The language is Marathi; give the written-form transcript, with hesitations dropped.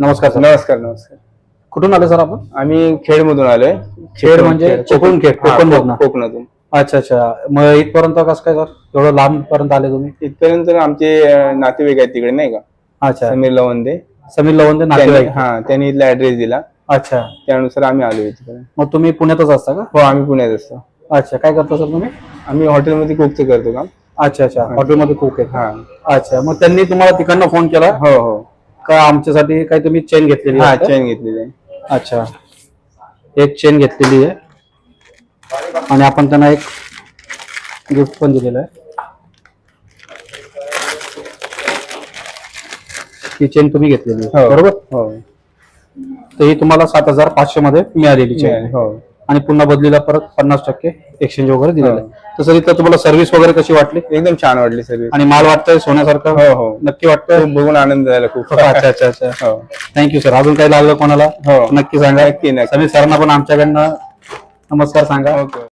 नमस्कार सर. नमस्कार नमस्कार. कुठून आले सर आपण? आम्ही खेडमधून आलोय. खेड म्हणजे कोकण खेड, कोकण कोकणातून. अच्छा अच्छा. मग इथपर्यंत कसं काय सर एवढं लांब पर्यंत आले तुम्ही? इथपर्यंत आमचे नातेवाईक आहेत तिकडे नाही का, अच्छा. समीर लवंदे. समीर लवंदे नातेवाईक. त्यांनी इथला ऍड्रेस दिला, अच्छा. त्यानुसार आम्ही आलो इथे. मग तुम्ही पुण्यातच असता का? हो, आम्ही पुण्यात असतो. अच्छा. काय करता सर तुम्ही? आम्ही हॉटेलमध्ये कुकचं करतो काम. अच्छा अच्छा. हॉटेलमध्ये कुक आहे. हा. अच्छा. मग त्यांनी तुम्हाला तिकडनं फोन केला हो हो. का आमच्यासाठी काही तुम्ही चेन घेतलेली हा, आहे? चेन घेतलेली आहे. अच्छा. एक चेन घेतलेली आहे आणि आपण त्यांना एक गिफ्ट पण दिलेलं आहे. ही चेन तुम्ही घेतलेली आहे, हो. बरोबर? हो. तर ही तुम्हाला 7,500 मध्ये मिळालेली चेन. हो. आणि पुन्हा बदलीला परत 50% एक्सचेंज वगैरे दिलेलं आहे. तसं इथं तुम्हाला सर्व्हिस वगैरे कशी वाटली? एकदम छान वाटली सर्विस. आणि माल वाटतंय सोन्यासारखं? हो हो. नक्की वाटतंय? खूप बघून आनंद झाला खूप. अच्छा अच्छा अच्छा. हो. Thank you sir. अजून काही लागलं कोणाला हो. नक्की सांगा. नक्की नक्की. समीर सरांना पण आमच्याकडनं नमस्कार सांगा. ओके.